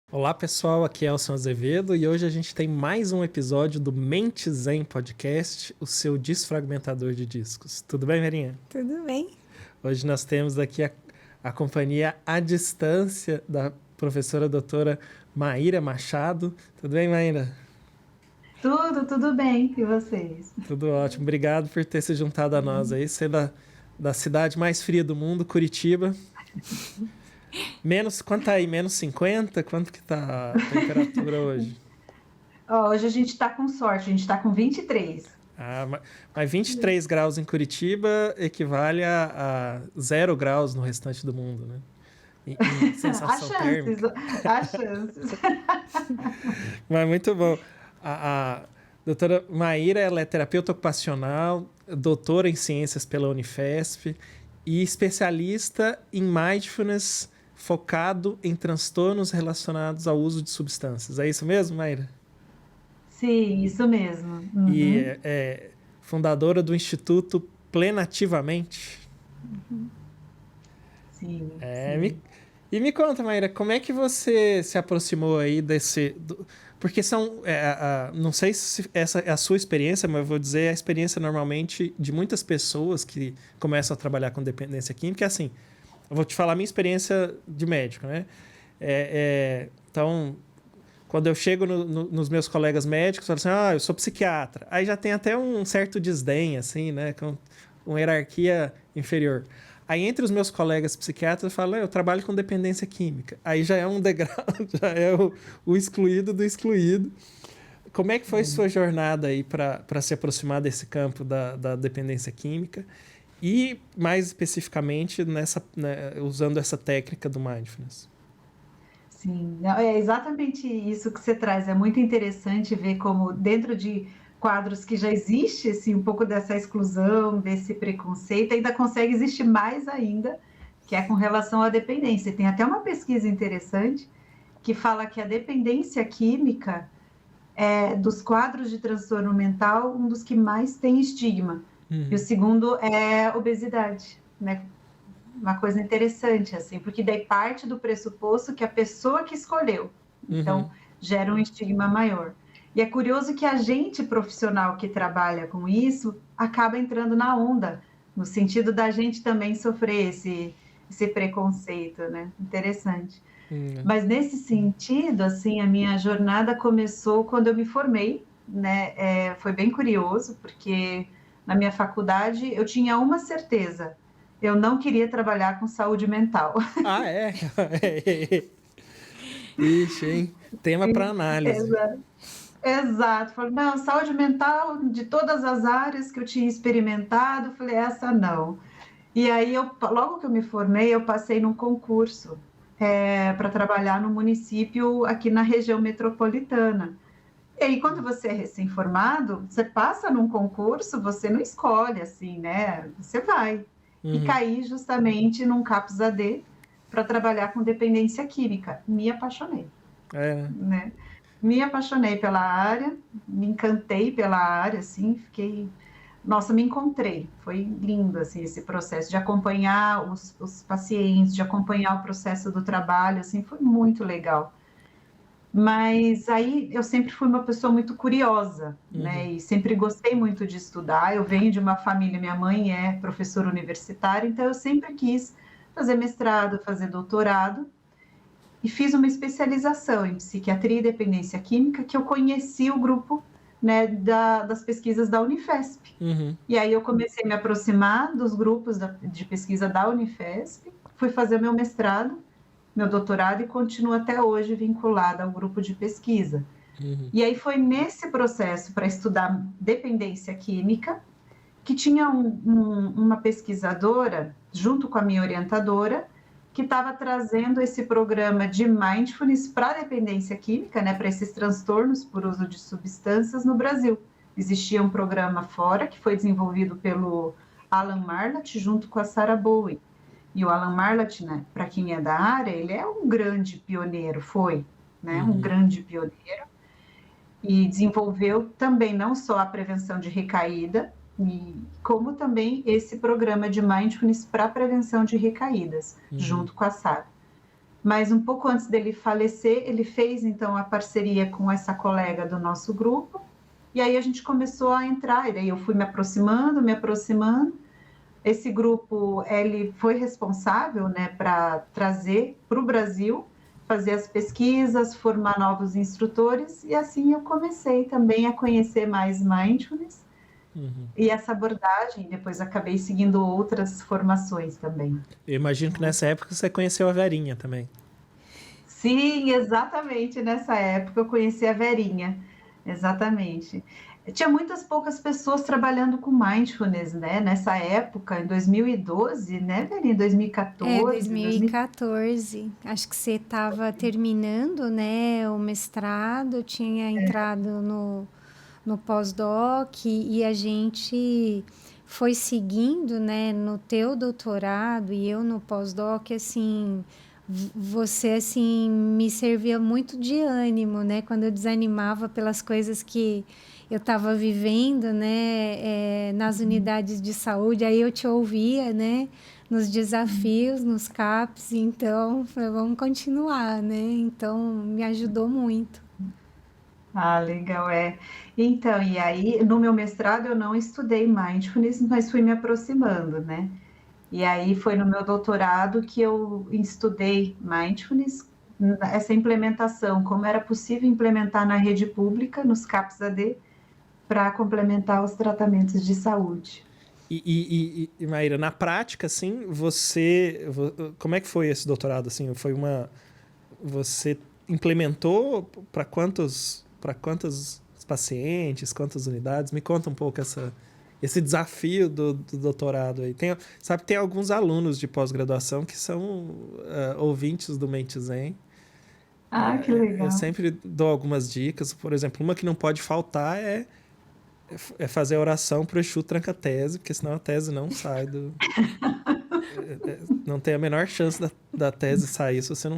Olá pessoal, aqui é Elson Azevedo e hoje a gente tem mais um episódio do Mente Zen Podcast, o seu desfragmentador de discos. Tudo bem, Marinha? Tudo bem. Hoje nós temos aqui a companhia à distância da professora doutora Maíra Machado. Tudo bem, Maíra? Tudo bem. E vocês? Tudo ótimo. Obrigado por ter se juntado a nós aí. Você é da cidade mais fria do mundo, Curitiba. Quanto tá aí? Menos 50? Quanto que tá a temperatura hoje? Hoje a gente está com sorte, a gente está com 23. Mas 23 graus em Curitiba equivale a 0 graus no restante do mundo, né? Em sensação térmica. Há chances. Mas muito bom. A doutora Maíra, ela é terapeuta ocupacional, doutora em ciências pela Unifesp e especialista em mindfulness focado em transtornos relacionados ao uso de substâncias. É isso mesmo, Maíra? Sim, isso mesmo. Uhum. E é fundadora do Instituto Plenativamente. Sim. Me conta, Maíra, como é que você se aproximou aí porque não sei se essa é a sua experiência, mas eu vou dizer a experiência normalmente de muitas pessoas que começam a trabalhar com dependência química, é assim, eu vou te falar a minha experiência de médico, né? Então, quando eu chego nos meus colegas médicos, eu falo assim, eu sou psiquiatra. Aí já tem até um certo desdém, assim, né? Com uma hierarquia inferior. Aí, entre os meus colegas psiquiatras, eu falo, eu trabalho com dependência química. Aí já é um degrau, já é o excluído do excluído. Como é que foi sua jornada aí para se aproximar desse campo da dependência química? E, mais especificamente, usando essa técnica do mindfulness? Sim, é exatamente isso que você traz. É muito interessante ver como dentro de quadros que já existe assim, um pouco dessa exclusão, desse preconceito, ainda consegue existir mais ainda, que é com relação à dependência. Tem até uma pesquisa interessante que fala que a dependência química é, dos quadros de transtorno mental, um dos que mais tem estigma. E o segundo é obesidade, né? Uma coisa interessante, assim, porque daí parte do pressuposto que a pessoa que escolheu. Então, gera um estigma maior. E é curioso que a gente profissional que trabalha com isso acaba entrando na onda, no sentido da gente também sofrer esse preconceito, né? Interessante. Mas nesse sentido, assim, a minha jornada começou quando eu me formei, né? Foi bem curioso, porque na minha faculdade eu tinha uma certeza: eu não queria trabalhar com saúde mental. Ah, é? Ixi, hein? Tema para análise. Exato. Falei, não, saúde mental, de todas as áreas que eu tinha experimentado, falei, essa não. E aí, logo que eu me formei, eu passei num concurso para trabalhar no município aqui na região metropolitana. E aí, quando você é recém-formado, você passa num concurso, você não escolhe, assim, né? Você vai. E caí justamente num CAPS AD para trabalhar com dependência química. Me apaixonei. Né? Me apaixonei pela área, me encantei pela área, assim, me encontrei. Foi lindo, assim, esse processo de acompanhar os pacientes, de acompanhar o processo do trabalho, assim, foi muito legal. Mas aí eu sempre fui uma pessoa muito curiosa, né? E sempre gostei muito de estudar. Eu venho de uma família, minha mãe é professora universitária, então eu sempre quis fazer mestrado, fazer doutorado. E fiz uma especialização em psiquiatria e dependência química, que eu conheci o grupo, né, das pesquisas da Unifesp. E aí eu comecei a me aproximar dos grupos de pesquisa da Unifesp, fui fazer meu mestrado, meu doutorado e continuo até hoje vinculada ao grupo de pesquisa. E aí foi nesse processo para estudar dependência química que tinha uma pesquisadora, junto com a minha orientadora, que estava trazendo esse programa de mindfulness para a dependência química, né, para esses transtornos por uso de substâncias no Brasil. Existia um programa fora que foi desenvolvido pelo Alan Marlatt junto com a Sarah Bowen. E o Alan Marlatt, né, para quem é da área, ele é um grande pioneiro, um grande pioneiro, e desenvolveu também não só a prevenção de recaída, como também esse programa de mindfulness para prevenção de recaídas, junto com a Sarah. Mas um pouco antes dele falecer, ele fez então a parceria com essa colega do nosso grupo, e aí a gente começou a entrar, e daí eu fui me aproximando, me aproximando. Esse grupo, ele foi responsável, né, para trazer para o Brasil, fazer as pesquisas, formar novos instrutores, e assim eu comecei também a conhecer mais Mindfulness e essa abordagem, depois acabei seguindo outras formações também. Eu imagino que nessa época você conheceu a Verinha também. Sim, exatamente nessa época eu conheci a Verinha, exatamente. Tinha muitas poucas pessoas trabalhando com Mindfulness, né? Nessa época, em 2012, né, Verinha? 2014, 2014. Acho que você estava terminando, né, o mestrado, tinha entrado no pós-doc e a gente foi seguindo, né, no teu doutorado e eu no pós-doc, assim, você, assim, me servia muito de ânimo, né, quando eu desanimava pelas coisas que eu estava vivendo, né, nas unidades de saúde, aí eu te ouvia, né, nos desafios, nos CAPs, então, falei, vamos continuar, né, então, me ajudou muito. Ah, legal, é. Então, e aí, no meu mestrado eu não estudei Mindfulness, mas fui me aproximando, né? E aí foi no meu doutorado que eu estudei Mindfulness, essa implementação, como era possível implementar na rede pública, nos CAPS-AD, para complementar os tratamentos de saúde. E Maíra, na prática, assim, como é que foi esse doutorado? Assim, você implementou para quantos pacientes, quantas unidades? Me conta um pouco esse desafio do doutorado aí. Sabe que tem alguns alunos de pós-graduação que são ouvintes do Mente Zen. Ah, que legal. Eu sempre dou algumas dicas. Por exemplo, uma que não pode faltar é fazer a oração pro Exu Tranca-Tese, porque senão a tese não sai do... Não tem a menor chance da tese sair se você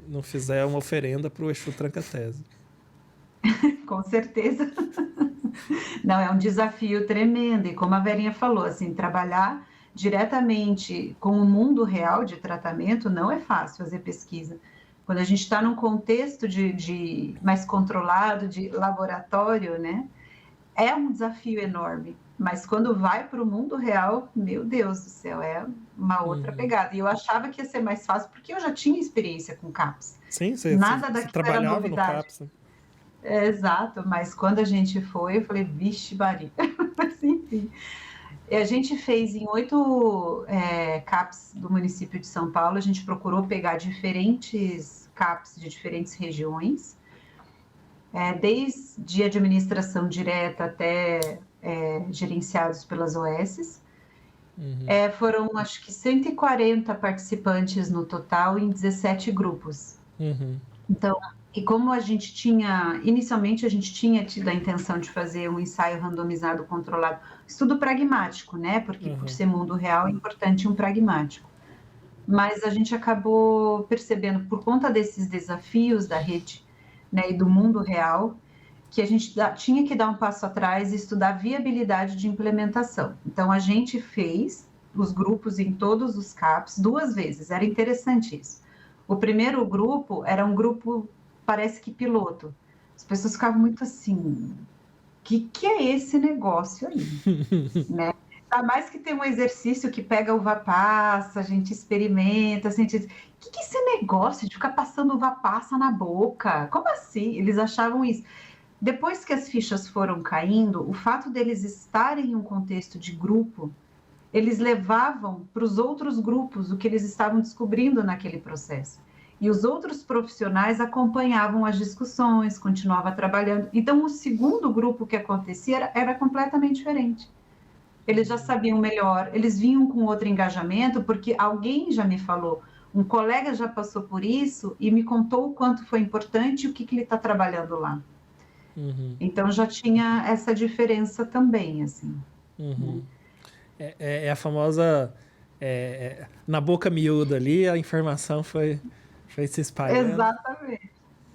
não fizer uma oferenda pro Exu Tranca-Tese. Com certeza. Não, é um desafio tremendo. E como a Verinha falou, assim, trabalhar diretamente com o mundo real de tratamento não é fácil fazer pesquisa. Quando a gente está num contexto de mais controlado, de laboratório, né? É um desafio enorme, mas quando vai para o mundo real, meu Deus do céu, é uma outra pegada. E eu achava que ia ser mais fácil, porque eu já tinha experiência com CAPS. Sim, você trabalhava no CAPS. Exato, mas quando a gente foi, eu falei, vixe, Bari. Mas enfim, a gente fez em 8 CAPS do município de São Paulo, a gente procurou pegar diferentes CAPS de diferentes regiões, desde administração direta até gerenciados pelas OSs. Foram, acho que, 140 participantes no total em 17 grupos. Então, e como a gente inicialmente a gente tinha tido a intenção de fazer um ensaio randomizado controlado, estudo pragmático, né? Porque por ser mundo real é importante um pragmático. Mas a gente acabou percebendo, por conta desses desafios da rede, né, e do mundo real, que a gente tinha que dar um passo atrás e estudar a viabilidade de implementação. Então, a gente fez os grupos em todos os CAPs 2 vezes, era interessante isso. O primeiro grupo era um grupo, parece que piloto. As pessoas ficavam muito assim, o que é esse negócio aí? Né? Ainda mais que tem um exercício que pega uva passa, a gente experimenta, a gente diz, o que é esse negócio de ficar passando uva passa na boca? Como assim? Eles achavam isso. Depois que as fichas foram caindo, o fato deles estarem em um contexto de grupo, eles levavam para os outros grupos o que eles estavam descobrindo naquele processo. E os outros profissionais acompanhavam as discussões, continuavam trabalhando. Então, o segundo grupo que acontecia era completamente diferente. Eles já sabiam melhor, eles vinham com outro engajamento, porque alguém já me falou, um colega já passou por isso e me contou o quanto foi importante e o que ele está trabalhando lá. Então, já tinha essa diferença também, assim. É a famosa... na boca miúda ali, a informação foi se espalhando.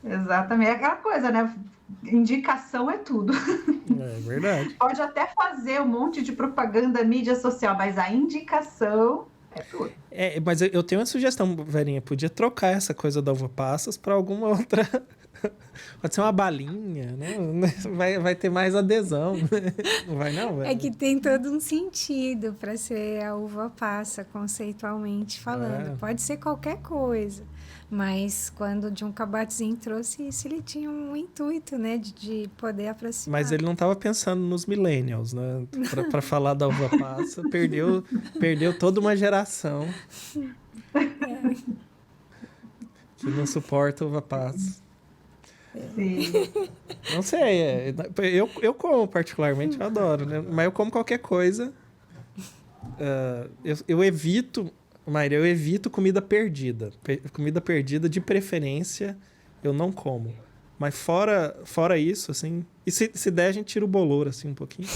Exatamente. É aquela coisa, né? Indicação é tudo. É verdade. Pode até fazer um monte de propaganda, mídia social, mas a indicação é tudo. Mas eu tenho uma sugestão, Verinha. Podia trocar essa coisa da uva passas para alguma outra. Pode ser uma balinha, né? Vai ter mais adesão. Não vai, não, velho? É que tem todo um sentido para ser a uva passa, conceitualmente falando. Pode ser qualquer coisa. Mas quando o John Kabat-Zinn trouxe isso, ele tinha um intuito, né? De poder aproximar. Mas ele não estava pensando nos millennials, né? Para falar da uva passa, perdeu toda uma geração que não suporta uva passa. Sim. Não sei, eu como particularmente, eu adoro, né? Mas eu como qualquer coisa. Eu evito, Mayra, comida perdida. Comida perdida, de preferência, eu não como. Mas fora isso, assim... E se der, a gente tira o bolor, assim, um pouquinho.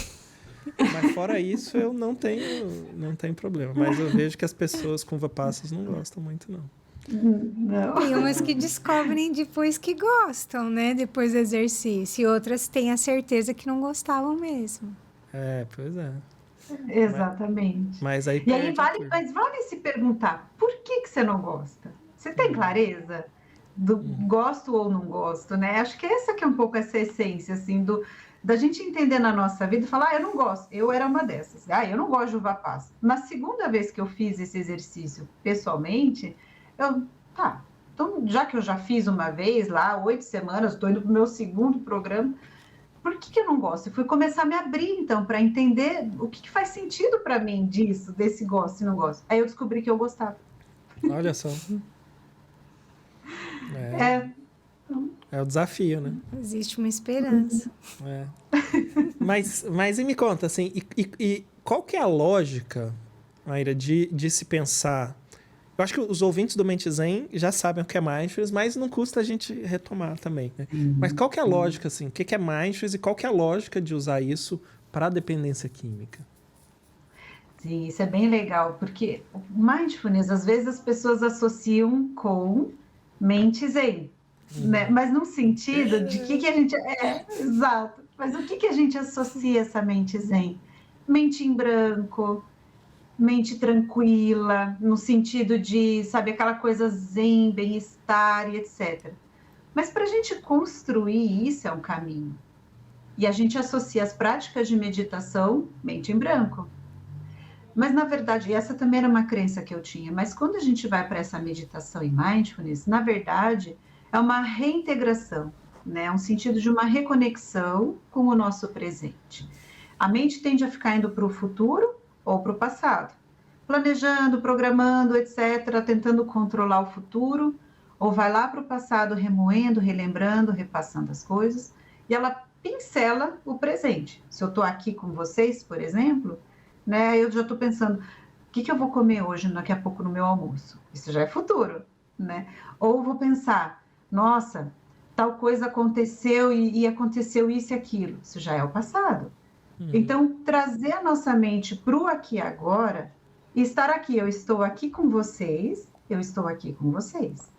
Mas fora isso, eu não tenho problema. Mas eu vejo que as pessoas com uva passas não gostam muito, não. Não. Tem umas que descobrem depois que gostam, né? Depois do exercício. E outras têm a certeza que não gostavam mesmo. Pois é. Exatamente. Mas aí E aí vale se perguntar, por que você não gosta? Você tem clareza do gosto ou não gosto, né? Acho que essa que é um pouco essa essência, assim, da gente entender na nossa vida e falar, eu não gosto. Eu era uma dessas. Eu não gosto de uva passa. Na segunda vez que eu fiz esse exercício pessoalmente, então, já que eu já fiz uma vez lá, 8 semanas, estou indo para o meu segundo programa, por que eu não gosto? Eu fui começar a me abrir, então, para entender o que faz sentido para mim disso, desse gosto e não gosto. Aí eu descobri que eu gostava. Olha só. É o desafio, né? Existe uma esperança. Mas e me conta, assim, e qual que é a lógica, Mayra, de se pensar... Eu acho que os ouvintes do Mente Zen já sabem o que é Mindfulness, mas não custa a gente retomar também, né? Mas qual que é a lógica, assim? O que é Mindfulness e qual que é a lógica de usar isso para a dependência química? Sim, isso é bem legal, porque o Mindfulness, às vezes as pessoas associam com Mente Zen, né? Mas num sentido de que a gente... exato. Mas o que a gente associa essa Mente Zen? Mente em branco... mente tranquila, no sentido de, sabe, aquela coisa zen, bem-estar e etc. Mas para a gente construir isso é um caminho. E a gente associa as práticas de meditação, mente em branco. Mas, na verdade, essa também era uma crença que eu tinha, mas quando a gente vai para essa meditação e mindfulness, na verdade, é uma reintegração, né? Um sentido de uma reconexão com o nosso presente. A mente tende a ficar indo para o futuro, ou para o passado, planejando, programando, etc., tentando controlar o futuro, ou vai lá para o passado remoendo, relembrando, repassando as coisas, e ela pincela o presente. Se eu estou aqui com vocês, por exemplo, né, eu já estou pensando, o que eu vou comer hoje, daqui a pouco, no meu almoço? Isso já é futuro, né? Ou vou pensar, nossa, tal coisa aconteceu e aconteceu isso e aquilo. Isso já é o passado. Então, trazer a nossa mente para o aqui e agora e estar aqui. Eu estou aqui com vocês, eu estou aqui com vocês.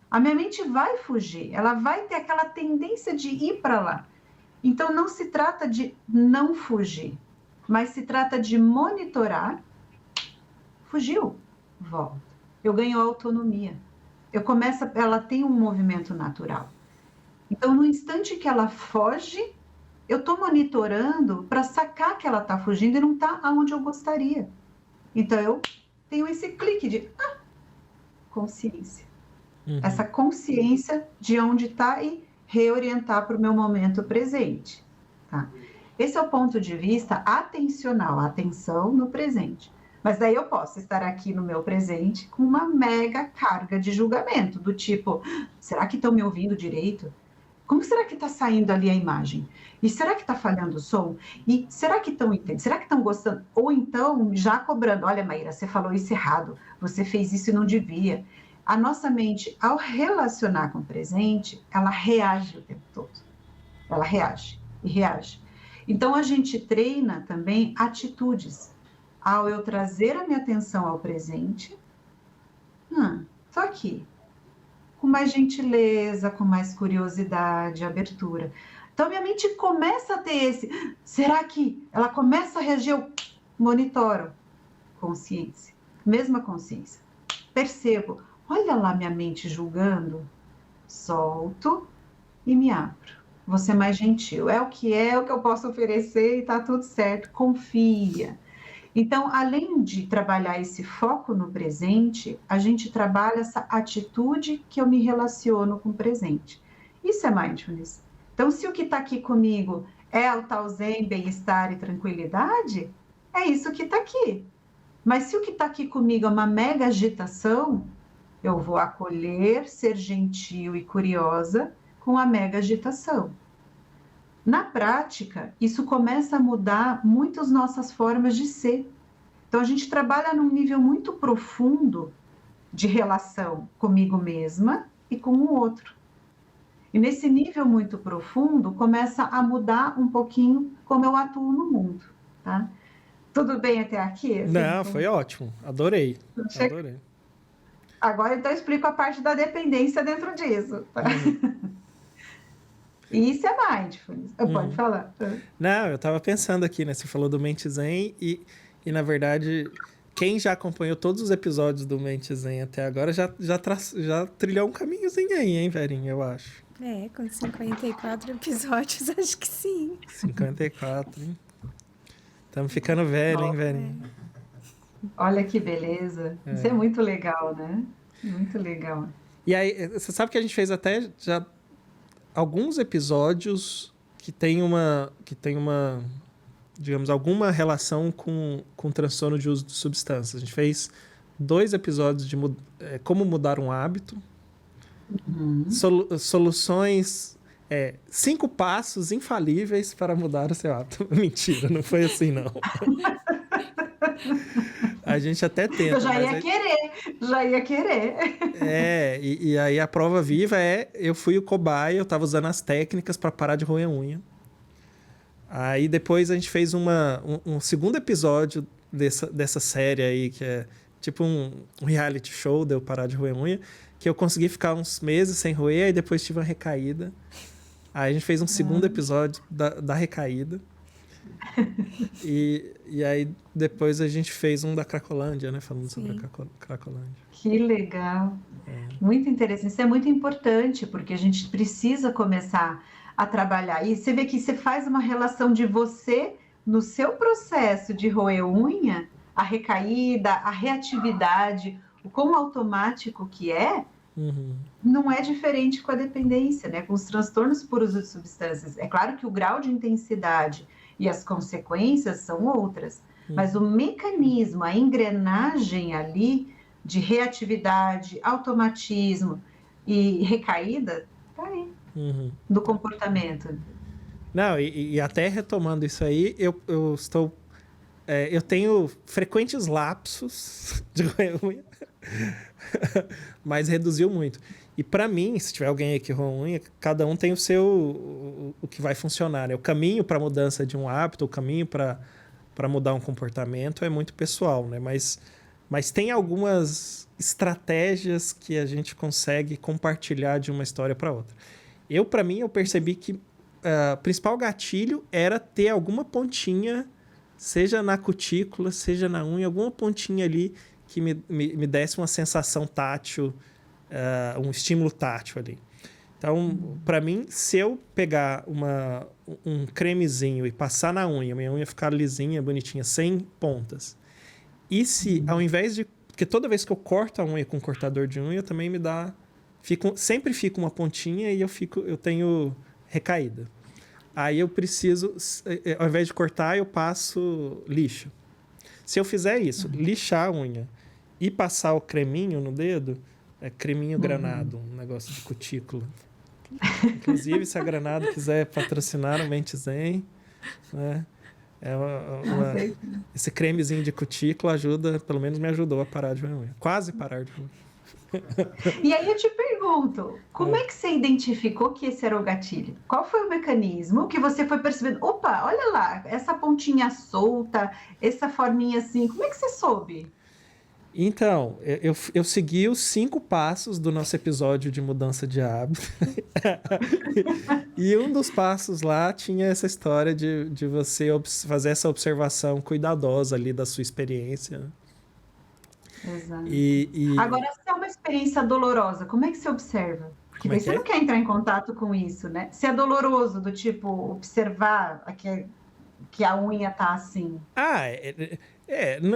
A minha mente vai fugir, ela vai ter aquela tendência de ir para lá. Então, não se trata de não fugir, mas se trata de monitorar. Fugiu, volta. Eu ganho autonomia. Ela tem um movimento natural. Então, no instante que ela foge, eu estou monitorando para sacar que ela está fugindo e não está aonde eu gostaria. Então, eu tenho esse clique de consciência. Essa consciência de onde está e reorientar para o meu momento presente. Tá? Esse é o ponto de vista atencional, atenção no presente. Mas daí eu posso estar aqui no meu presente com uma mega carga de julgamento, do tipo, será que estão me ouvindo direito? Como será que está saindo ali a imagem? E será que está falhando o som? E será que estão entendendo? Será que estão gostando? Ou então, já cobrando, olha, Maíra, você falou isso errado, você fez isso e não devia. A nossa mente, ao relacionar com o presente, ela reage o tempo todo. Ela reage e reage. Então, a gente treina também atitudes. Ao eu trazer a minha atenção ao presente, estou aqui. Com mais gentileza, com mais curiosidade, abertura. Então, minha mente começa a ter será que ela começa a reagir? Eu monitoro. Consciência. Mesma consciência. percebo, olha lá minha mente julgando, solto e me abro. Vou ser mais gentil. É o que eu posso oferecer e tá tudo certo. Confia. Então, além de trabalhar esse foco no presente, a gente trabalha essa atitude que eu me relaciono com o presente. Isso é mindfulness. Então, se o que está aqui comigo é o tal zen, bem-estar e tranquilidade, é isso que está aqui. Mas se o que está aqui comigo é uma mega agitação, eu vou acolher, ser gentil e curiosa com a mega agitação. Na prática, isso começa a mudar muito as nossas formas de ser. Então, a gente trabalha num nível muito profundo de relação comigo mesma e com o outro. E nesse nível muito profundo, começa a mudar um pouquinho como eu atuo no mundo, tá? Tudo bem até aqui? Assim, Não, foi ótimo. Adorei. Adorei. Agora, então, eu explico a parte da dependência dentro disso, tá? E isso é mindfulness. Pode falar. Não, eu tava pensando aqui, né? Você falou do Mente Zen e na verdade, quem já acompanhou todos os episódios do Mente Zen até agora já trilhou um caminhozinho aí, hein, Verinha, eu acho. Com 54 episódios, acho que sim. 54, hein? Estamos ficando velho, hein, Verinha? Olha que beleza. Isso é muito legal, né? Muito legal. E aí, você sabe que a gente fez até já alguns episódios que tem uma digamos, alguma relação com transtorno de uso de substâncias. A gente fez 2 episódios de como mudar um hábito, soluções, 5 passos infalíveis para mudar o seu hábito. Mentira, não foi assim, não. A gente até tenta. Eu já ia querer. E aí a prova viva eu fui o cobaia, eu tava usando as técnicas para parar de roer unha. Aí depois a gente fez um segundo episódio dessa série aí, que é tipo um reality show de eu parar de roer unha, que eu consegui ficar uns meses sem roer, aí depois tive uma recaída. Aí a gente fez um segundo episódio da recaída. E aí depois a gente fez um da Cracolândia, né? Falando sobre a Cracolândia. Que legal. Muito interessante. Isso é muito importante, porque a gente precisa começar a trabalhar. E você vê que você faz uma relação de você, no seu processo de roer unha, a recaída, a reatividade, o quão automático que é, não é diferente com a dependência, né? Com os transtornos por uso de substâncias. É claro que o grau de intensidade e as consequências são outras, mas o mecanismo, a engrenagem ali de reatividade, automatismo e recaída, tá aí, do comportamento. Não, e até retomando isso aí, eu tenho frequentes lapsos de unha, mas reduziu muito. E para mim, se tiver alguém aí que roa unha, cada um tem o que vai funcionar, né? O caminho para a mudança de um hábito, o caminho para mudar um comportamento é muito pessoal, né? Mas tem algumas estratégias que a gente consegue compartilhar de uma história para outra. Para mim, eu percebi que o principal gatilho era ter alguma pontinha, seja na cutícula, seja na unha, alguma pontinha ali que me desse uma sensação tátil, um estímulo tátil ali. Então, para mim, se eu pegar um cremezinho e passar na unha, minha unha ficar lisinha, bonitinha, sem pontas, e se, ao invés de... Porque toda vez que eu corto a unha com cortador de unha, também me dá... sempre fica uma pontinha e eu tenho recaída. Aí eu preciso, ao invés de cortar, eu passo lixo. Se eu fizer isso, lixar a unha e passar o creminho no dedo, creminho granado, um negócio de cutícula. Inclusive, se a Granado quiser patrocinar o Mente Zen, né? Esse cremezinho de cutícula ajuda, pelo menos me ajudou a parar de roer unha. Quase parar de roer. E aí eu te pergunto, como é que você identificou que esse era o gatilho? Qual foi o mecanismo que você foi percebendo? Opa, olha lá, essa pontinha solta, essa forminha assim, como é que você soube? Então, eu segui os 5 passos do nosso episódio de mudança de hábito. E um dos passos lá tinha essa história de você fazer essa observação cuidadosa ali da sua experiência. exato. E Agora, se é uma experiência dolorosa, como é que você observa? Porque como é daí que você não é? quer entrar em contato com isso, né? Se é doloroso, do tipo, observar que a unha tá assim. Ah,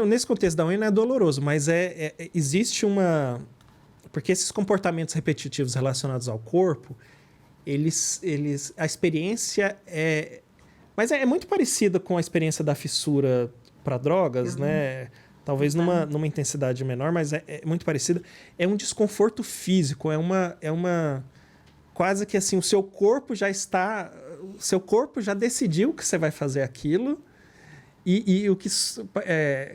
nesse contexto da unha não é doloroso, mas existe uma... Porque esses comportamentos repetitivos relacionados ao corpo, a experiência é... Mas é muito parecida com a experiência da fissura para drogas, Uhum. né? Talvez numa intensidade menor, mas é muito parecida. É um desconforto físico, quase que assim, o seu corpo já está... O seu corpo já decidiu que você vai fazer aquilo, e o que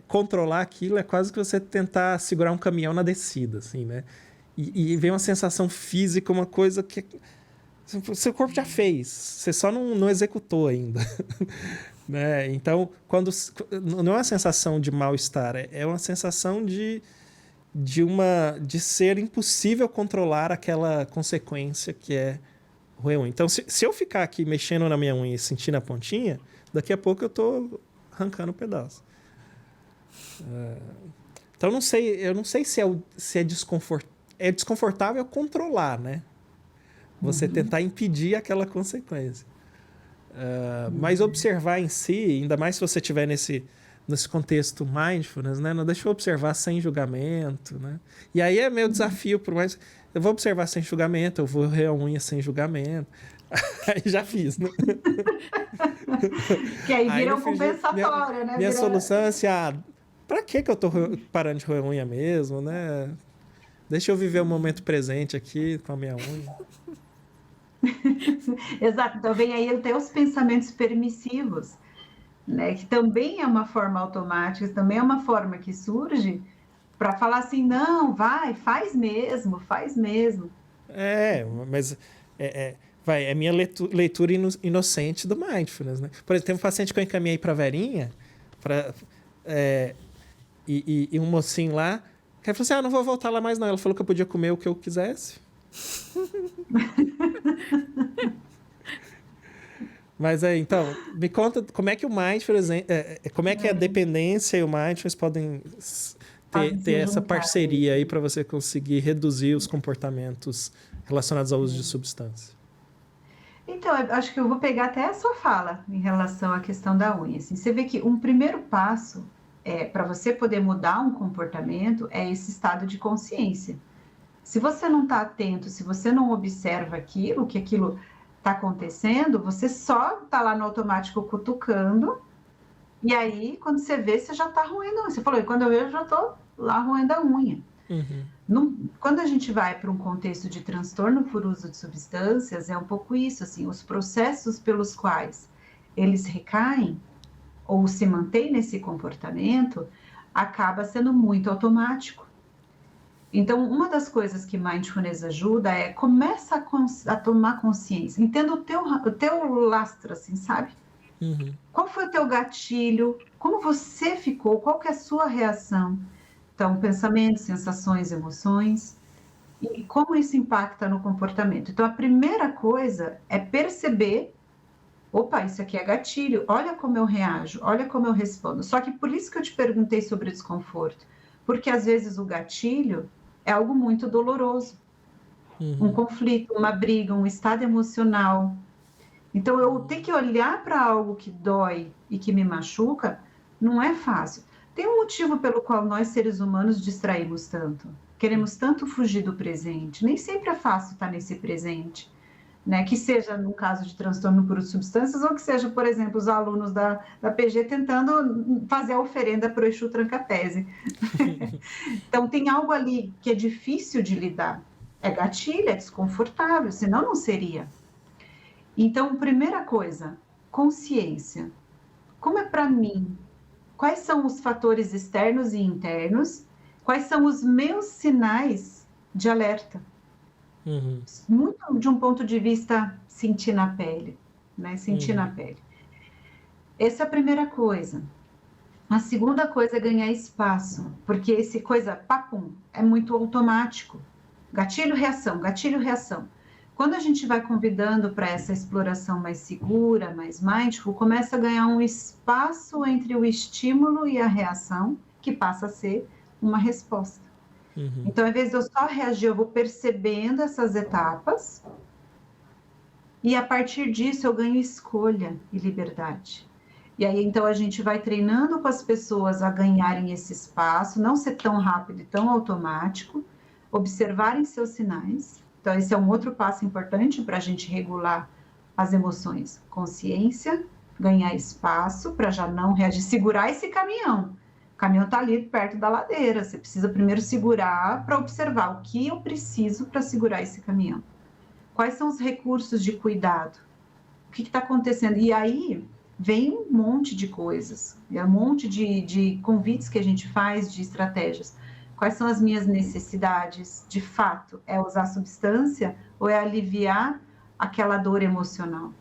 controlar aquilo é quase que você tentar segurar um caminhão na descida, assim, né? E vem uma sensação física, uma coisa que o seu corpo já fez, você só não executou ainda. Né? Então, não é uma sensação de mal-estar, é uma sensação de ser impossível controlar aquela consequência que é roer unha. Então, se eu ficar aqui mexendo na minha unha e sentindo a pontinha, daqui a pouco eu tô arrancando um pedaço. Então, eu não sei se é desconfortável controlar, né? Você tentar impedir aquela consequência. Mas observar em si, ainda mais se você estiver nesse contexto mindfulness, né? Não deixa eu observar sem julgamento, né? E aí é meu desafio, por mais... Eu vou observar sem julgamento, eu vou roer a unha sem julgamento. Aí já fiz, né? Que aí Aí vira no um fim, compensatório, né? minha Vira... solução é assim, pra que eu tô parando de roer unha mesmo, né? Deixa eu viver o momento presente aqui com a minha unha. Exato, então vem aí até os pensamentos permissivos, né? Que também é uma forma automática, também é uma forma que surge para falar assim, não, vai, faz mesmo, faz mesmo. Mas é minha leitura inocente do mindfulness, né? Por exemplo, tem um paciente que eu encaminhei para Verinha, e um mocinho lá, que falou assim, não vou voltar lá mais não. Ela falou que eu podia comer o que eu quisesse. Mas então, me conta como é que o mindfulness, como é que a dependência e o mindfulness podem ter essa parceria aí para você conseguir reduzir os comportamentos relacionados ao uso de substância. Então, eu acho que eu vou pegar até a sua fala em relação à questão da unha. Assim, você vê que um primeiro passo para você poder mudar um comportamento é esse estado de consciência. Se você não está atento, se você não observa que aquilo está acontecendo, você só está lá no automático cutucando, e aí, quando você vê, você já está roendo a unha. Você falou, e quando eu vejo, eu já estou lá roendo a unha. Quando a gente vai para um contexto de transtorno por uso de substâncias, é um pouco isso, assim, os processos pelos quais eles recaem ou se mantêm nesse comportamento, acaba sendo muito automático. Então, uma das coisas que Mindfulness ajuda é começa a tomar consciência, entenda o teu lastro, assim, sabe? Qual foi o teu gatilho? Como você ficou? Qual que é a sua reação? Então, pensamentos, sensações, emoções, e como isso impacta no comportamento. Então, a primeira coisa é perceber, opa, isso aqui é gatilho, olha como eu reajo, olha como eu respondo. Só que por isso que eu te perguntei sobre desconforto, porque às vezes o gatilho é algo muito doloroso, um conflito, uma briga, um estado emocional. Então, eu ter que olhar para algo que dói e que me machuca, não é fácil. Tem um motivo pelo qual nós, seres humanos, distraímos tanto. Queremos tanto fugir do presente. Nem sempre é fácil estar nesse presente, né? Que seja no caso de transtorno por substâncias ou que seja, por exemplo, os alunos da PG tentando fazer a oferenda para o Exu Trancapese. Então, tem algo ali que é difícil de lidar. É gatilho, é desconfortável, senão não seria. Então, primeira coisa, consciência. Como é para mim? Quais são os fatores externos e internos? Quais são os meus sinais de alerta? Muito de um ponto de vista sentir na pele, né? Sentir na pele. Essa é a primeira coisa. A segunda coisa é ganhar espaço, porque esse coisa, papum, é muito automático. Gatilho, reação, gatilho, reação. Quando a gente vai convidando para essa exploração mais segura, mais mindful, começa a ganhar um espaço entre o estímulo e a reação, que passa a ser uma resposta. Então, ao invés de eu só reagir, eu vou percebendo essas etapas e a partir disso eu ganho escolha e liberdade. E aí, então, a gente vai treinando com as pessoas a ganharem esse espaço, não ser tão rápido e tão automático, observarem seus sinais. Então, esse é um outro passo importante para a gente regular as emoções. Consciência, ganhar espaço para já não reagir, segurar esse caminhão. O caminhão está ali perto da ladeira, você precisa primeiro segurar para observar o que eu preciso para segurar esse caminhão. Quais são os recursos de cuidado? O que está acontecendo? E aí vem um monte de coisas, um monte de convites que a gente faz, de estratégias. Quais são as minhas necessidades? De fato, é usar substância ou é aliviar aquela dor emocional?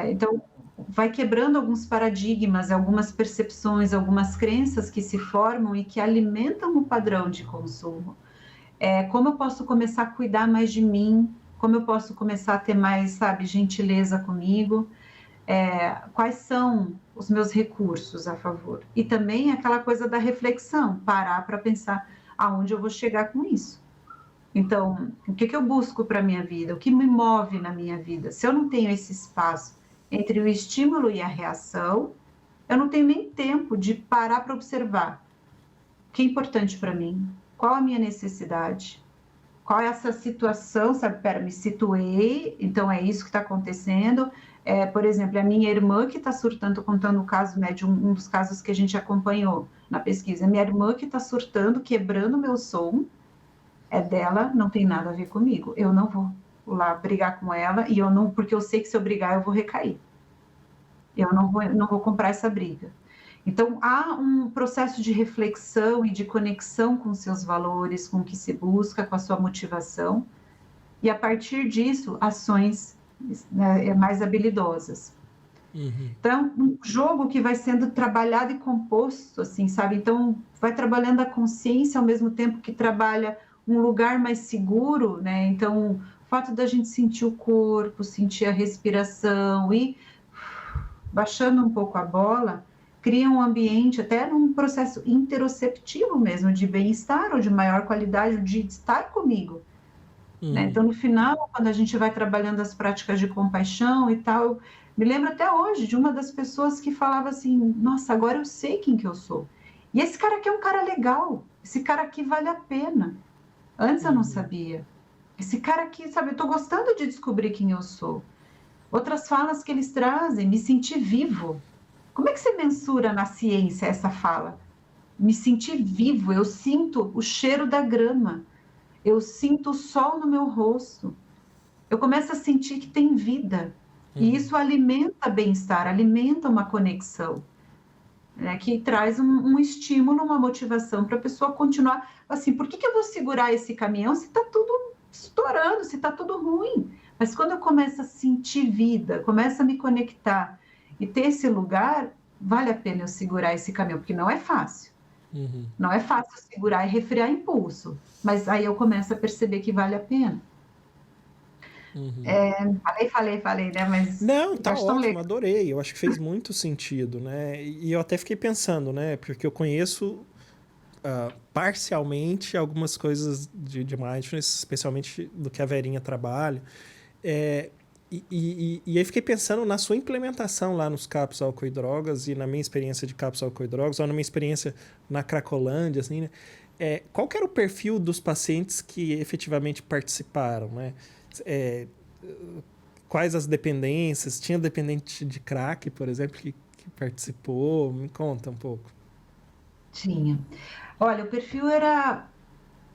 Então, vai quebrando alguns paradigmas, algumas percepções, algumas crenças que se formam e que alimentam o padrão de consumo. Como eu posso começar a cuidar mais de mim? Como eu posso começar a ter mais, gentileza comigo? Quais são os meus recursos a favor? E também aquela coisa da reflexão, parar para pensar aonde eu vou chegar com isso. Então, o que eu busco para a minha vida? O que me move na minha vida? Se eu não tenho esse espaço entre o estímulo e a reação, eu não tenho nem tempo de parar para observar o que é importante para mim, qual a minha necessidade, qual é essa situação, me situei, então é isso que está acontecendo. Por exemplo, a minha irmã que está surtando, contando o caso, né, de um dos casos que a gente acompanhou na pesquisa, minha irmã que está surtando, quebrando meu som, é dela, não tem nada a ver comigo. Eu não vou lá brigar com ela, e porque eu sei que se eu brigar eu vou recair. Eu não vou comprar essa briga. Então, há um processo de reflexão e de conexão com seus valores, com o que se busca, com a sua motivação, e a partir disso, ações, né, mais habilidosas. Então, um jogo que vai sendo trabalhado e composto, assim, sabe? Então, vai trabalhando a consciência ao mesmo tempo que trabalha um lugar mais seguro, né? Então, o fato da gente sentir o corpo, sentir a respiração e baixando um pouco a bola, cria um ambiente até num processo interoceptivo mesmo, de bem-estar ou de maior qualidade de estar comigo. Né? Então, no final, quando a gente vai trabalhando as práticas de compaixão e tal, eu me lembro até hoje de uma das pessoas que falava assim, nossa, agora eu sei quem que eu sou. E esse cara aqui é um cara legal, esse cara aqui vale a pena. Antes eu não sabia. Esse cara aqui, eu tô gostando de descobrir quem eu sou. Outras falas que eles trazem, me sentir vivo. Como é que você mensura na ciência essa fala? Me sentir vivo, eu sinto o cheiro da grama. Eu sinto o sol no meu rosto. Eu começo a sentir que tem vida. E isso alimenta bem-estar, alimenta uma conexão, né, que traz um estímulo, uma motivação para a pessoa continuar. Assim, por que eu vou segurar esse caminhão se está tudo estourando, se está tudo ruim? Mas quando eu começo a sentir vida, começo a me conectar e ter esse lugar, vale a pena eu segurar esse caminhão, porque não é fácil. Não é fácil segurar e refrear impulso, mas aí eu começo a perceber que vale a pena. Falei, né? Mas não, tá ótimo, adorei. Eu acho que fez muito sentido, né? E eu até fiquei pensando, né? Porque eu conheço parcialmente algumas coisas de mindfulness, especialmente do que a Verinha trabalha. E aí fiquei pensando na sua implementação lá nos CAPS Álcool e Drogas e na minha experiência de CAPS Álcool e Drogas, ou na minha experiência na Cracolândia, assim, né? Qual que era o perfil dos pacientes que efetivamente participaram, né? Quais as dependências? Tinha dependente de crack, por exemplo, que participou? Me conta um pouco. Tinha. Olha, o perfil era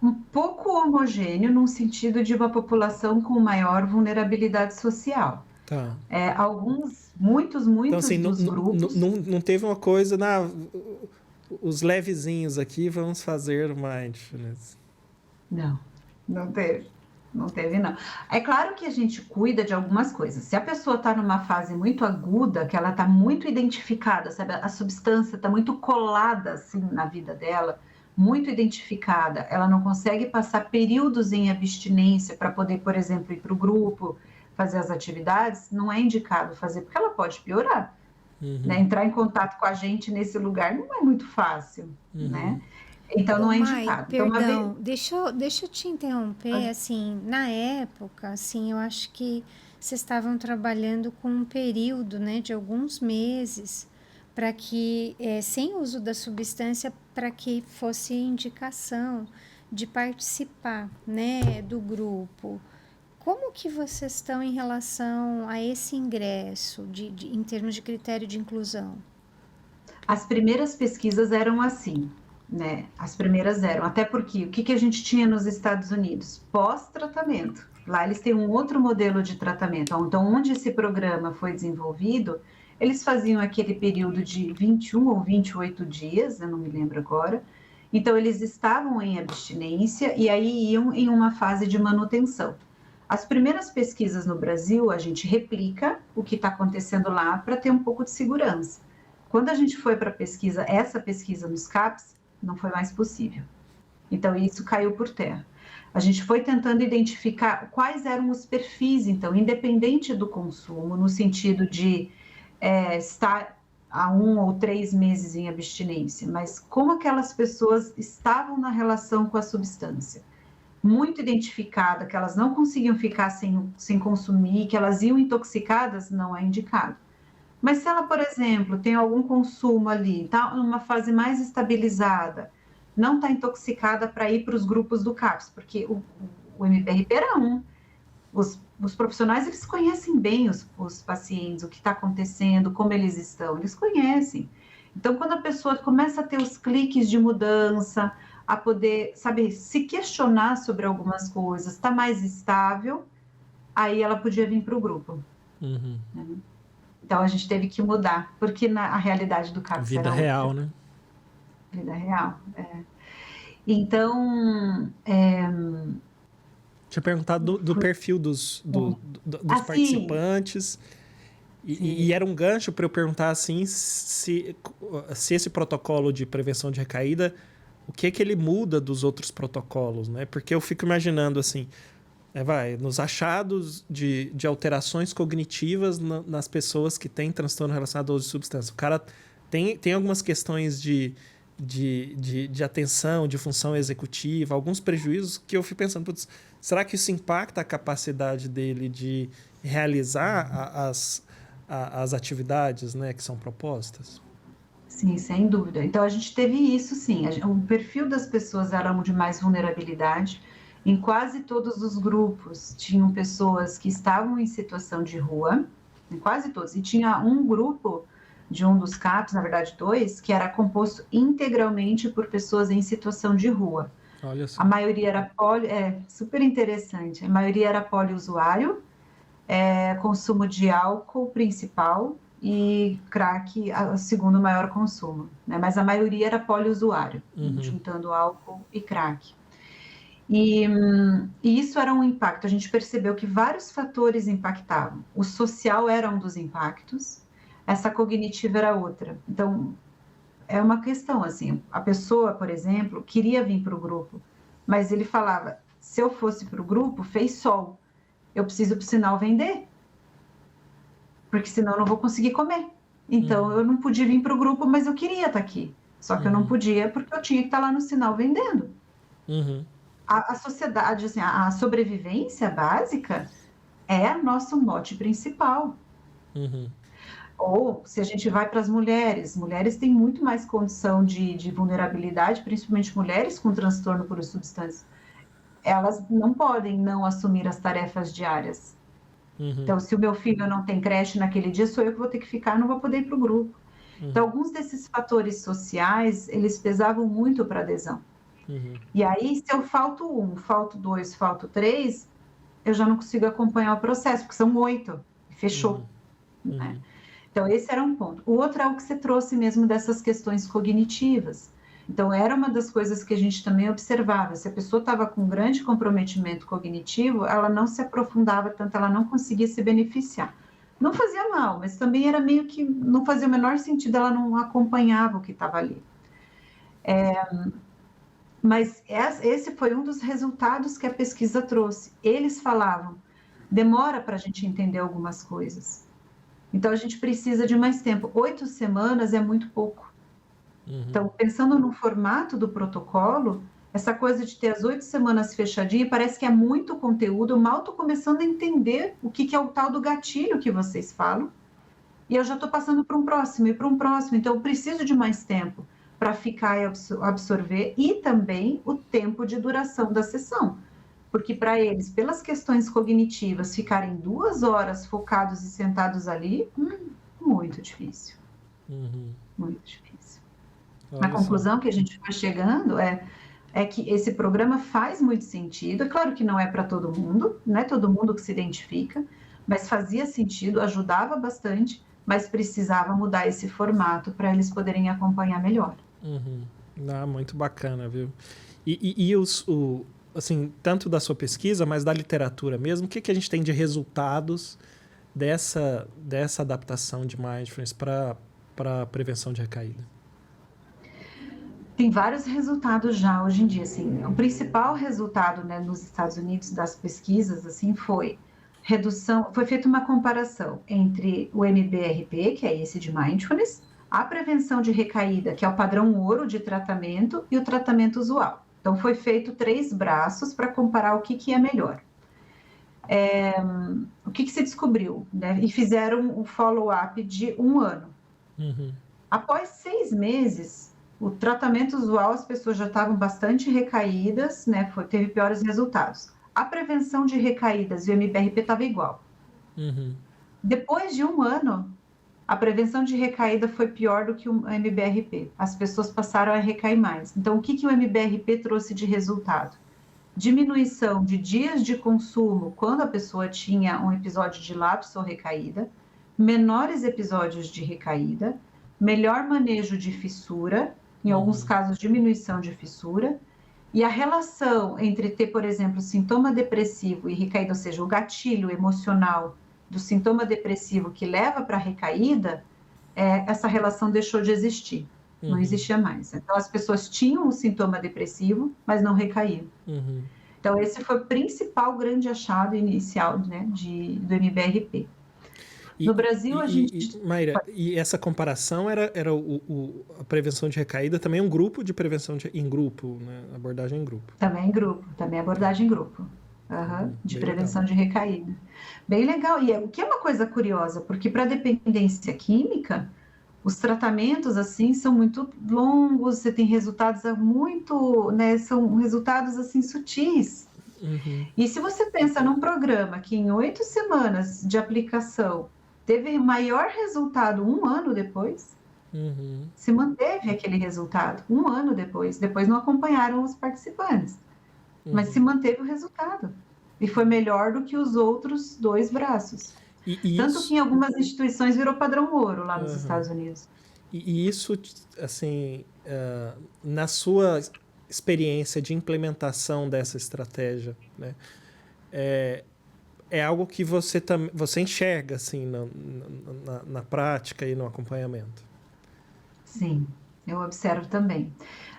um pouco homogêneo no sentido de uma população com maior vulnerabilidade social. Tá. Muitos então, assim, dos grupos... Não teve uma coisa, os levezinhos aqui, vamos fazer mindfulness. Não teve. Não teve, não. É claro que a gente cuida de algumas coisas. Se a pessoa está numa fase muito aguda, que ela está muito identificada, sabe? A substância está muito colada, assim, na vida dela, muito identificada, ela não consegue passar períodos em abstinência para poder, por exemplo, ir para o grupo, fazer as atividades, não é indicado fazer, porque ela pode piorar. né? Entrar em contato com a gente nesse lugar não é muito fácil, né? Então, Ô, não é Mai, indicado. Então, perdão, deixa eu te interromper, assim, na época, assim, eu acho que vocês estavam trabalhando com um período, né, de alguns meses, para que, sem uso da substância, para que fosse indicação de participar, né, do grupo. Como que vocês estão em relação a esse ingresso, em termos de critério de inclusão? as primeiras pesquisas eram assim, né? As primeiras eram, até porque o que a gente tinha nos Estados Unidos? Pós-tratamento. Lá eles têm um outro modelo de tratamento. Então, onde esse programa foi desenvolvido, eles faziam aquele período de 21 ou 28 dias, eu não me lembro agora. Então, eles estavam em abstinência e aí iam em uma fase de manutenção. As primeiras pesquisas no Brasil, a gente replica o que está acontecendo lá para ter um pouco de segurança. Quando a gente foi para essa pesquisa nos CAPs, não foi mais possível. Então, isso caiu por terra. A gente foi tentando identificar quais eram os perfis, então, independente do consumo, no sentido de estar há 1 ou 3 meses em abstinência, mas como aquelas pessoas estavam na relação com a substância. Muito identificada, que elas não conseguiam ficar sem consumir, que elas iam intoxicadas, não é indicado. Mas se ela, por exemplo, tem algum consumo ali, está numa fase mais estabilizada, não está intoxicada para ir para os grupos do CAPS, porque o MPRP era um. Os profissionais, eles conhecem bem os pacientes, o que está acontecendo, como eles estão, eles conhecem. Então, quando a pessoa começa a ter os cliques de mudança, a poder, sabe, se questionar sobre algumas coisas, está mais estável, aí ela podia vir para o grupo. Né? Então, a gente teve que mudar, porque a realidade do CAPS Vida era real, outra. né? Vida real, Então, Tinha perguntado do perfil dos participantes. E era um gancho para eu perguntar assim, se esse protocolo de prevenção de recaída, o que ele muda dos outros protocolos, né? Porque eu fico imaginando assim, nos achados de alterações cognitivas nas pessoas que têm transtorno relacionado ao uso de substância. O cara tem algumas questões de atenção, de função executiva, alguns prejuízos que eu fico pensando, putz, será que isso impacta a capacidade dele de realizar as atividades, né, que são propostas? Sim, sem dúvida. Então, a gente teve isso, sim. O perfil das pessoas era de mais vulnerabilidade. Em quase todos os grupos, tinham pessoas que estavam em situação de rua, em quase todos. E tinha um grupo de um dos CAPs, na verdade 2, que era composto integralmente por pessoas em situação de rua. Olha só. A maioria era super interessante, a maioria era poliusuário, consumo de álcool principal e crack, o segundo maior consumo, né? Mas a maioria era poliusuário, juntando álcool e crack. E isso era um impacto, a gente percebeu que vários fatores impactavam. O social era um dos impactos, essa cognitiva era outra. Então, é uma questão, assim, a pessoa, por exemplo, queria vir para o grupo, mas ele falava, se eu fosse para o grupo, fez sol, eu preciso, por sinal, vender, porque senão eu não vou conseguir comer. Então, eu não podia vir para o grupo, mas eu queria estar aqui. Só que eu não podia porque eu tinha que estar lá no sinal vendendo. A sociedade, assim, a sobrevivência básica é nosso mote principal. Ou, se a gente vai para as mulheres têm muito mais condição de vulnerabilidade, principalmente mulheres com transtorno por substância. Elas não podem não assumir as tarefas diárias. Então, se o meu filho não tem creche naquele dia, sou eu que vou ter que ficar, não vou poder ir para o grupo. Então, alguns desses fatores sociais, eles pesavam muito para a adesão. E aí, se eu falto 1, falto 2, falto 3, eu já não consigo acompanhar o processo, porque são 8, fechou. Né? Então, esse era um ponto. O outro é o que você trouxe mesmo dessas questões cognitivas. Então, era uma das coisas que a gente também observava. Se a pessoa estava com grande comprometimento cognitivo, ela não se aprofundava tanto, ela não conseguia se beneficiar. Não fazia mal, mas também era meio que não fazia o menor sentido, ela não acompanhava o que estava ali. Mas esse foi um dos resultados que a pesquisa trouxe. Eles falavam, demora para a gente entender algumas coisas. Então, a gente precisa de mais tempo. 8 semanas é muito pouco. Então, pensando no formato do protocolo, essa coisa de ter as 8 semanas fechadinha, parece que é muito conteúdo. Eu mal estou começando a entender o que é o tal do gatilho que vocês falam. E eu já estou passando para um próximo e para um próximo. Então, eu preciso de mais tempo para ficar e absorver. E também o tempo de duração da sessão. Porque para eles, pelas questões cognitivas, ficarem 2 horas focados e sentados ali, muito difícil. Muito difícil. A conclusão que a gente foi chegando é que esse programa faz muito sentido. É claro que não é para todo mundo, não é todo mundo que se identifica, mas fazia sentido, ajudava bastante, mas precisava mudar esse formato para eles poderem acompanhar melhor. Muito bacana, viu? Assim, tanto da sua pesquisa, mas da literatura mesmo, o que a gente tem de resultados dessa adaptação de mindfulness para a prevenção de recaída? Tem vários resultados já hoje em dia, assim. O principal resultado, né, nos Estados Unidos das pesquisas, assim, foi feita uma comparação entre o MBRP, que é esse de mindfulness, a prevenção de recaída, que é o padrão ouro de tratamento, e o tratamento usual. Então, foi feito 3 braços para comparar o que é melhor. O que se descobriu, né? E fizeram um follow-up de 1 ano. Após 6 meses, o tratamento usual, as pessoas já estavam bastante recaídas, né? Teve piores resultados. A prevenção de recaídas e o MBRP estava igual. Depois de 1 ano, a prevenção de recaída foi pior do que o MBRP. As pessoas passaram a recair mais. Então, o que o MBRP trouxe de resultado? Diminuição de dias de consumo quando a pessoa tinha um episódio de lapso ou recaída, menores episódios de recaída, melhor manejo de fissura, em alguns casos diminuição de fissura, e a relação entre ter, por exemplo, sintoma depressivo e recaída, ou seja, o gatilho emocional do sintoma depressivo que leva para a recaída, essa relação deixou de existir, não existia mais. Então, as pessoas tinham o sintoma depressivo, mas não recaíam. Então, esse foi o principal grande achado inicial, né, do MBRP. No Brasil, a gente... Maíra, e essa comparação era a prevenção de recaída, também um grupo de prevenção em grupo, né? Abordagem em grupo. Também em grupo, também abordagem em grupo. De prevenção legal. De recaída. Bem legal. E o que é uma coisa curiosa, porque para dependência química, os tratamentos, assim, são muito longos, você tem resultados muito, né, são resultados, assim, sutis. E se você pensa num programa que em 8 semanas de aplicação teve maior resultado 1 ano depois, se manteve aquele resultado 1 ano depois não acompanharam os participantes, mas se manteve o resultado, e foi melhor do que os outros 2 braços. Tanto que em algumas instituições virou padrão ouro lá nos Estados Unidos. E isso, assim, na sua experiência de implementação dessa estratégia, né, é algo que você enxerga, assim, na prática e no acompanhamento? Sim, eu observo também.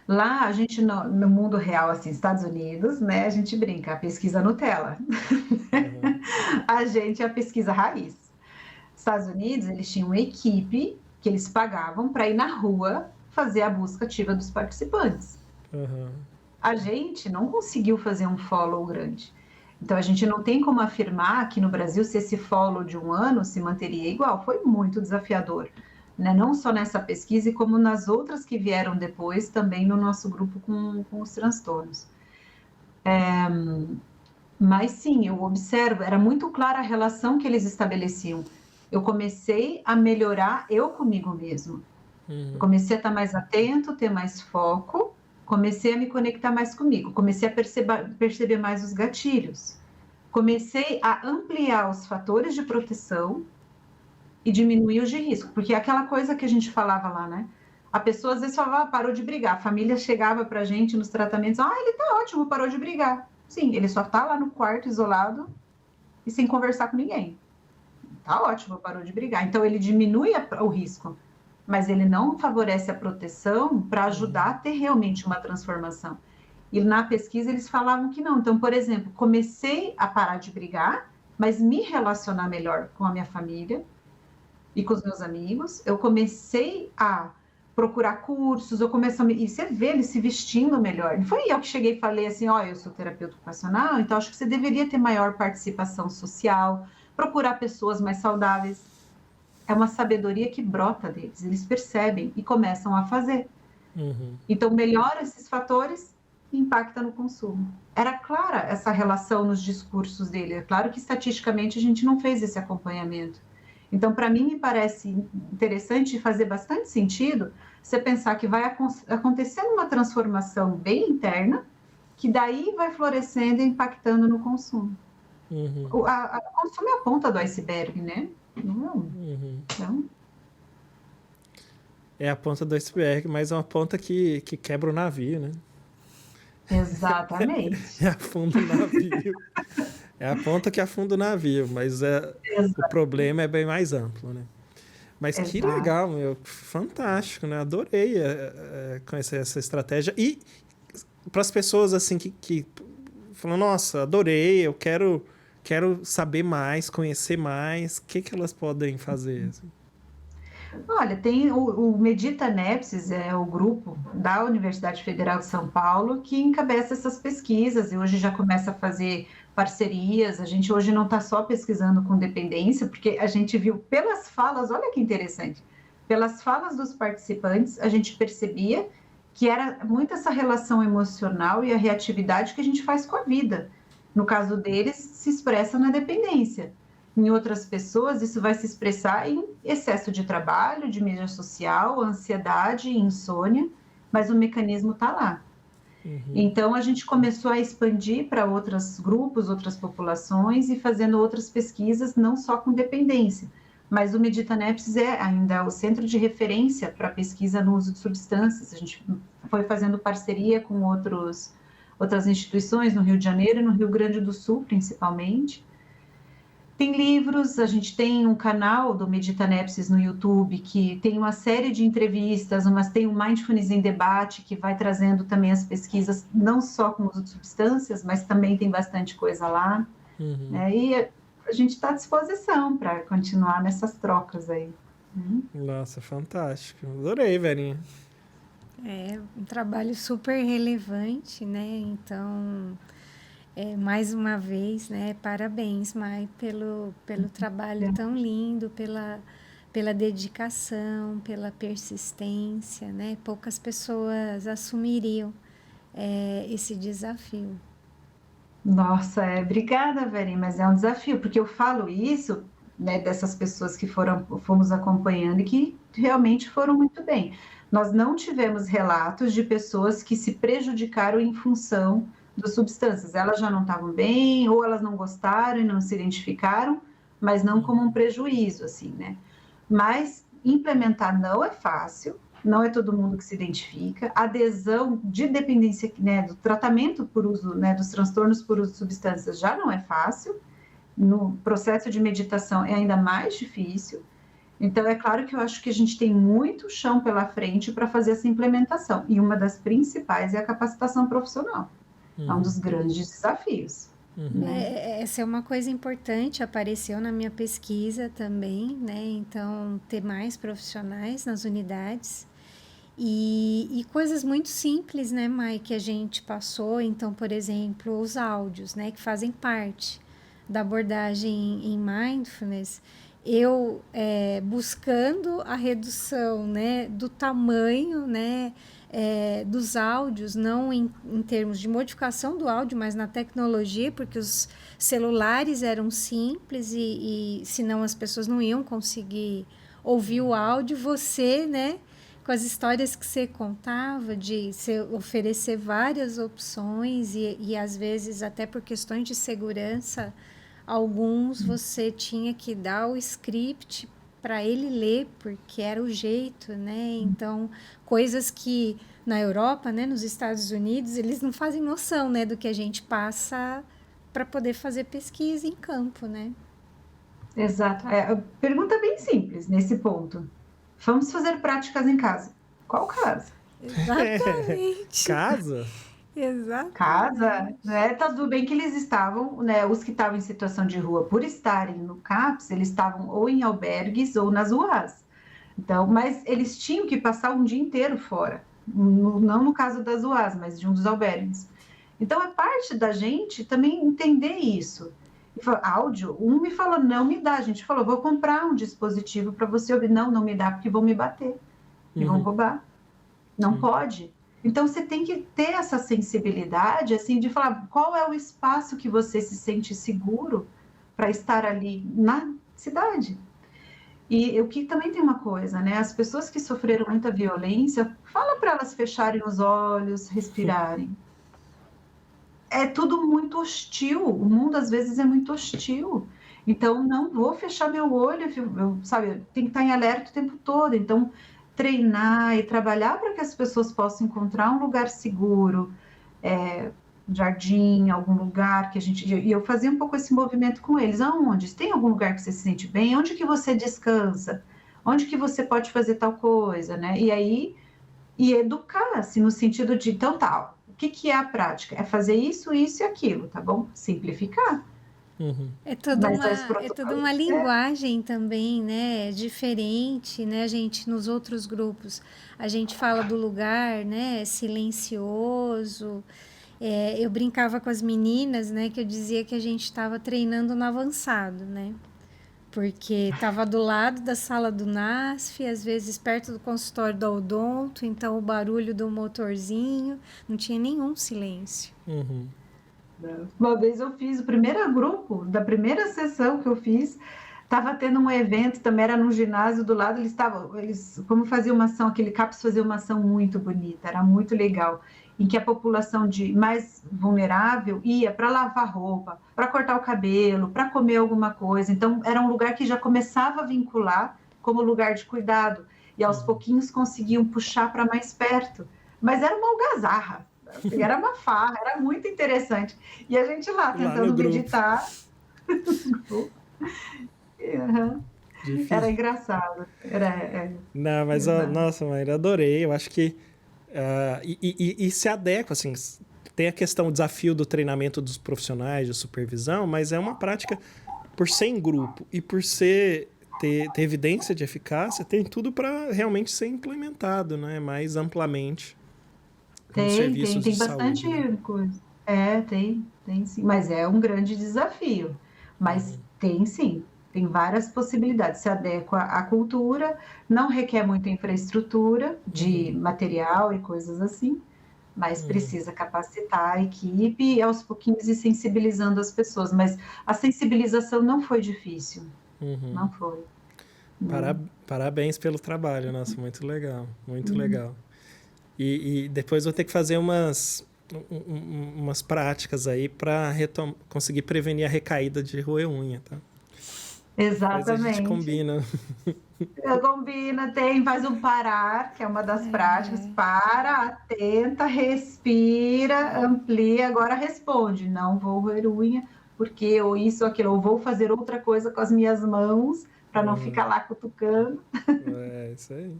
Lá, a gente, no mundo real, assim, Estados Unidos, né, a gente brinca, a pesquisa Nutella. A gente é a pesquisa raiz. Estados Unidos, eles tinham uma equipe que eles pagavam para ir na rua fazer a busca ativa dos participantes. A gente não conseguiu fazer um follow grande. Então, a gente não tem como afirmar que no Brasil, se esse follow de 1 ano se manteria igual. Foi muito desafiador, né? Não só nessa pesquisa, como nas outras que vieram depois, também no nosso grupo com os transtornos. Mas sim, eu observo, era muito clara a relação que eles estabeleciam. Eu comecei a melhorar eu comigo mesmo. Eu comecei a estar mais atento, ter mais foco, comecei a me conectar mais comigo, comecei a perceber mais os gatilhos, comecei a ampliar os fatores de proteção e diminuir os de risco, porque é aquela coisa que a gente falava lá, né? A pessoa às vezes falava, parou de brigar, a família chegava pra gente nos tratamentos, ele tá ótimo, parou de brigar. Sim, ele só tá lá no quarto isolado e sem conversar com ninguém. Tá ótimo, parou de brigar. Então ele diminui o risco, mas ele não favorece a proteção para ajudar a ter realmente uma transformação. E na pesquisa eles falavam que não. Então, por exemplo, comecei a parar de brigar, mas me relacionar melhor com a minha família, e com os meus amigos, eu comecei a procurar cursos, e você vê ele se vestindo melhor. Não foi eu que cheguei e falei assim, ó, eu sou terapeuta ocupacional, então acho que você deveria ter maior participação social, procurar pessoas mais saudáveis. É uma sabedoria que brota deles, eles percebem e começam a fazer. Então, melhora esses fatores e impacta no consumo. Era clara essa relação nos discursos dele. É claro que, estatisticamente, a gente não fez esse acompanhamento. Então, para mim, me parece interessante e fazer bastante sentido você pensar que vai acontecer uma transformação bem interna, que daí vai florescendo e impactando no consumo. O consumo é a ponta do iceberg, né? Não. Então... É a ponta do iceberg, mas é uma ponta que quebra o navio, né? Exatamente. Afunda o navio. É a ponta que afunda o navio, mas o problema é bem mais amplo, né? Mas que legal, meu. Fantástico, né? Adorei conhecer essa estratégia. E para as pessoas assim que falam, nossa, adorei, eu quero saber mais, conhecer mais, o que elas podem fazer? Assim? Olha, tem o Medita Nepsis, é o grupo da Universidade Federal de São Paulo que encabeça essas pesquisas e hoje já começa a fazer parcerias. A gente hoje não está só pesquisando com dependência, porque a gente viu pelas falas, olha que interessante, pelas falas dos participantes, a gente percebia que era muito essa relação emocional e a reatividade que a gente faz com a vida. No caso deles, se expressa na dependência. Em outras pessoas, isso vai se expressar em excesso de trabalho, de mídia social, ansiedade, insônia, mas o mecanismo está lá. Então, a gente começou a expandir para outros grupos, outras populações e fazendo outras pesquisas, não só com dependência. Mas o Medita Nepsis é ainda o centro de referência para pesquisa no uso de substâncias. A gente foi fazendo parceria com outras instituições no Rio de Janeiro e no Rio Grande do Sul, principalmente. Tem livros, a gente tem um canal do Medita Nepsis no YouTube que tem uma série de entrevistas, tem o Mindfulness em Debate que vai trazendo também as pesquisas, não só com o uso de substâncias, mas também tem bastante coisa lá. E a gente está à disposição para continuar nessas trocas aí. Nossa, fantástico. Adorei, Verinha. É um trabalho super relevante, né? Então... mais uma vez, né, parabéns, Mai, pelo trabalho tão lindo, pela dedicação, pela persistência, né? Poucas pessoas assumiriam esse desafio. Nossa, obrigada, Verinha, mas é um desafio, porque eu falo isso, né, dessas pessoas que fomos acompanhando e que realmente foram muito bem. Nós não tivemos relatos de pessoas que se prejudicaram em função das substâncias, elas já não estavam bem, ou elas não gostaram e não se identificaram, mas não como um prejuízo, assim, né? Mas implementar não é fácil, não é todo mundo que se identifica, a adesão de dependência, né, do tratamento por uso, né, dos transtornos por uso de substâncias já não é fácil, no processo de meditação é ainda mais difícil, então é claro que eu acho que a gente tem muito chão pela frente para fazer essa implementação, e uma das principais é a capacitação profissional. É um dos grandes desafios. Essa é uma coisa importante, apareceu na minha pesquisa também, né? Então, ter mais profissionais nas unidades e coisas muito simples, né, Mai, que a gente passou. Então, por exemplo, os áudios, né, que fazem parte da abordagem em Mindfulness. Eu buscando a redução, né, do tamanho, né, dos áudios, não em termos de modificação do áudio, mas na tecnologia, porque os celulares eram simples e senão as pessoas não iam conseguir ouvir o áudio. Você, né, com as histórias que você contava, de você oferecer várias opções e às vezes até por questões de segurança, alguns você tinha que dar o script para ele ler, porque era o jeito, né? Então, coisas que na Europa, né, nos Estados Unidos, eles não fazem noção, né, do que a gente passa para poder fazer pesquisa em campo, né? Exato. Pergunta bem simples nesse ponto. Vamos fazer práticas em casa. Qual casa? Exatamente. Casa? Exato. Casa, né? Tá tudo bem que eles estavam, né? Os que estavam em situação de rua, por estarem no CAPS, eles estavam ou em albergues ou nas UAS. Então, mas eles tinham que passar um dia inteiro fora. Não no caso das UAS, mas de um dos albergues. Então, é parte da gente também entender isso. E falou, áudio, um me falou, não me dá. A gente falou, vou comprar um dispositivo para você ouvir. Não, não me dá, porque vão me bater. E vão roubar. Não pode. Então, você tem que ter essa sensibilidade, assim, de falar qual é o espaço que você se sente seguro para estar ali na cidade. E o que também tem uma coisa, né? As pessoas que sofreram muita violência, fala para elas fecharem os olhos, respirarem. É tudo muito hostil. O mundo, às vezes, é muito hostil. Então, não vou fechar meu olho, sabe? Tem que estar em alerta o tempo todo. Então, treinar e trabalhar para que as pessoas possam encontrar um lugar seguro, jardim, algum lugar que a gente... E eu fazia um pouco esse movimento com eles. Aonde? Tem algum lugar que você se sente bem? Onde que você descansa? Onde que você pode fazer tal coisa, né? E aí, educar, assim, no sentido de, então, tal, o que é a prática? É fazer isso, isso e aquilo, tá bom? Simplificar. É toda uma linguagem também, né? Diferente, né, gente? Nos outros grupos, a gente fala do lugar, né? Silencioso. Eu brincava com as meninas, né? Que eu dizia que a gente estava treinando no avançado, né? Porque estava do lado da sala do NASF, às vezes perto do consultório do odonto, então o barulho do motorzinho, não tinha nenhum silêncio. Uma vez eu fiz o primeiro grupo, da primeira sessão que eu fiz, estava tendo um evento, também era num ginásio do lado, eles como faziam uma ação, aquele CAPS fazia uma ação muito bonita, era muito legal, em que a população mais vulnerável ia para lavar roupa, para cortar o cabelo, para comer alguma coisa, então era um lugar que já começava a vincular como lugar de cuidado, e aos pouquinhos conseguiam puxar para mais perto, mas era uma algazarra. Era uma farra, era muito interessante. E a gente lá tentando meditar. Era engraçado. Não, mas, nossa, mãe, adorei. Eu acho que... e se adequa, assim... Tem a questão, o desafio do treinamento dos profissionais de supervisão, mas é uma prática, por ser em grupo e por ter evidência de eficácia, tem tudo para realmente ser implementado, né? Mais amplamente. Tem bastante coisa. Tem sim. Mas é um grande desafio. Mas tem sim, tem várias possibilidades. Se adequa à cultura, não requer muita infraestrutura de material e coisas assim, mas precisa capacitar a equipe e aos pouquinhos ir sensibilizando as pessoas. Mas a sensibilização não foi difícil. Não foi. Parabéns pelo trabalho, nossa, muito legal, muito legal. E depois vou ter que fazer umas práticas aí para conseguir prevenir a recaída de roer unha, tá? Exatamente. Depois a gente combina. Faz um parar, que é uma das práticas. Para, atenta, respira, amplia, agora responde. Não vou roer unha, porque ou isso ou aquilo, ou vou fazer outra coisa com as minhas mãos, para não ficar lá cutucando. Isso aí.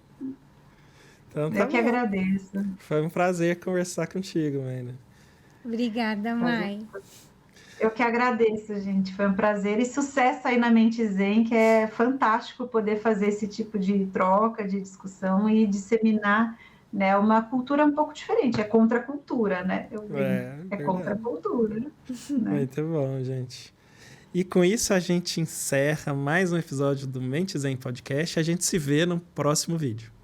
Então, eu que agradeço. Foi um prazer conversar contigo, Mayna. Obrigada, mãe. Eu que agradeço, gente. Foi um prazer e sucesso aí na Mente Zen, que é fantástico poder fazer esse tipo de troca, de discussão e disseminar, né, uma cultura um pouco diferente. É contra a cultura, né? É contra a cultura. Né? Muito bom, gente. E com isso a gente encerra mais um episódio do Mente Zen Podcast. A gente se vê no próximo vídeo.